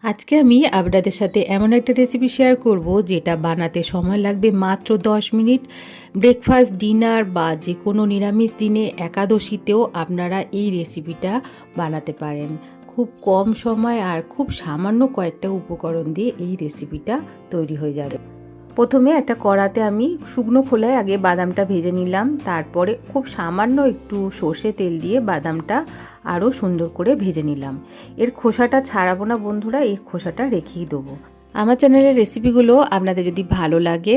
আজকে আমি আপনাদের সাথে এমন একটা রেসিপি শেয়ার করব যেটা বানাতে সময় লাগবে মাত্র 10 মিনিট। ব্রেকফাস্ট, ডিনার বা যে কোনো নিরামিষ দিনে একাদশীতেও আপনারা এই রেসিপিটা বানাতে পারেন। খুব কম সময় আর খুব সামান্য কয়েকটা উপকরণ দিয়ে এই রেসিপিটা তৈরি হয়ে যাবে। প্রথমে একটা কড়াতে আমি শুকনো খোলায় আগে বাদামটা ভেজে নিলাম, তারপরে খুব সামান্য একটু সর্ষে তেল দিয়ে বাদামটা আরও সুন্দর করে ভেজে নিলাম। এর খোসাটা ছাড়াবো না বন্ধুরা, এর খোসাটা রেখেই দেবো। আমার চ্যানেলের রেসিপিগুলো আপনাদের যদি ভালো লাগে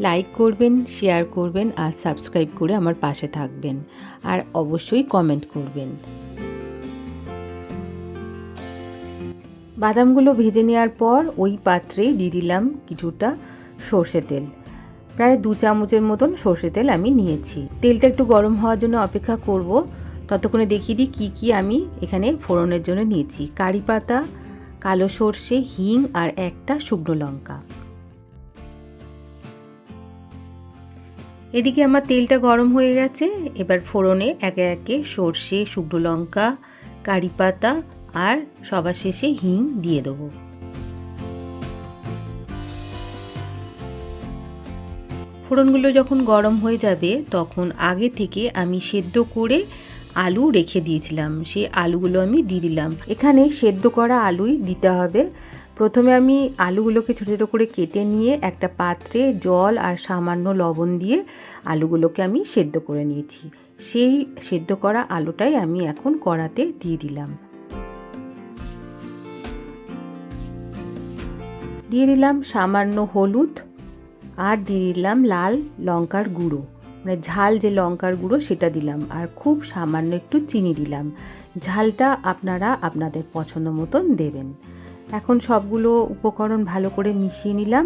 লাইক করবেন, শেয়ার করবেন আর সাবস্ক্রাইব করে আমার পাশে থাকবেন, আর অবশ্যই কমেন্ট করবেন। বাদামগুলো ভেজে নেওয়ার পর ওই পাত্রেই দিয়ে দিলাম কিছুটা সর্ষে তেল। প্রায় 2 চামচের মতন সর্ষে তেল আমি নিয়েছি। তেলটা একটু গরম হওয়ার জন্য অপেক্ষা করব। ততক্ষণে দেখিয়ে দিই কী কী আমি এখানে ফোড়নের জন্য নিয়েছি। কারি পাতা, কালো সর্ষে, হিং আর একটা শুকনো লঙ্কা। এদিকে আমার তেলটা গরম হয়ে গেছে। এবার ফোড়নে একে একে সর্ষে, শুকনো লঙ্কা, কারি পাতা আর সবার শেষে হিং দিয়ে দেবো। ফোড়নগুলো যখন গরম হয়ে যাবে তখন আগে থেকে আমি সেদ্ধ করে আলু রেখে দিয়েছিলাম, সেই আলুগুলো আমি দিয়ে দিলাম। এখানে সেদ্ধ করা আলুই দিতে হবে। প্রথমে আমি আলুগুলোকে ছোটো ছোটো করে কেটে নিয়ে একটা পাত্রে জল আর সামান্য লবণ দিয়ে আলুগুলোকে আমি সেদ্ধ করে নিয়েছি। সেই সেদ্ধ করা আলুটাই আমি এখন কড়াতে দিয়ে দিলাম। দিয়ে দিলাম সামান্য হলুদ আর দিয়ে দিলাম লাল লঙ্কার গুঁড়ো, মানে ঝাল যে লঙ্কার গুঁড়ো সেটা দিলাম, আর খুব সামান্য একটু চিনি দিলাম। ঝালটা আপনারা আপনাদের পছন্দ মতন দেবেন। এখন সবগুলো উপকরণ ভালো করে মিশিয়ে নিলাম।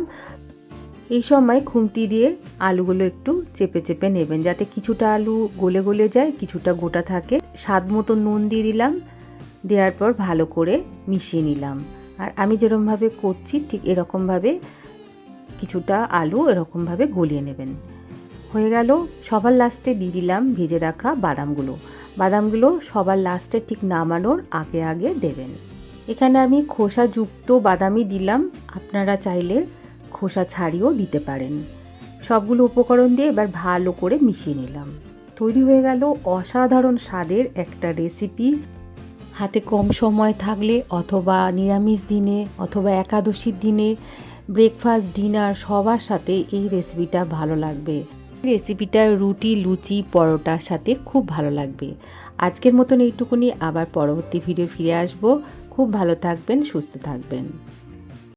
এই সময় খুন্তি দিয়ে আলুগুলো একটু চেপে চেপে নেবেন, যাতে কিছুটা আলু গলে গলে যায়, কিছুটা গোটা থাকে। স্বাদ মতো নুন দিয়ে দিলাম। দেওয়ার পর ভালো করে মিশিয়ে নিলাম। আর আমি যেরকমভাবে করছি ঠিক এরকমভাবে কিছুটা আলু এরকমভাবে গলিয়ে নেবেন। হয়ে গেল। সবার লাস্টে দিয়ে দিলাম ভেজে রাখা বাদামগুলো সবার লাস্টে ঠিক নামানোর আগে আগে দেবেন। এখানে আমি খোসাযুক্ত বাদামই দিলাম, আপনারা চাইলে খোসা ছাড়িয়েও দিতে পারেন। সবগুলো উপকরণ দিয়ে এবার ভালো করে মিশিয়ে নিলাম। তৈরি হয়ে গেল অসাধারণ স্বাদের একটা রেসিপি। হাতে কম সময় থাকলে অথবা নিরামিষ দিনে অথবা একাদশীর দিনে ব্রেকফাস্ট, ডিনার সবার সাথে এই রেসিপিটা ভালো লাগবে। রেসিপিটা রুটি, লুচি, পরোটার সাথে খুব ভালো লাগবে। আজকের মতন এইটুকুনি, আবার পরবর্তী ভিডিও ফিরে আসবো। খুব ভালো থাকবেন, সুস্থ থাকবেন।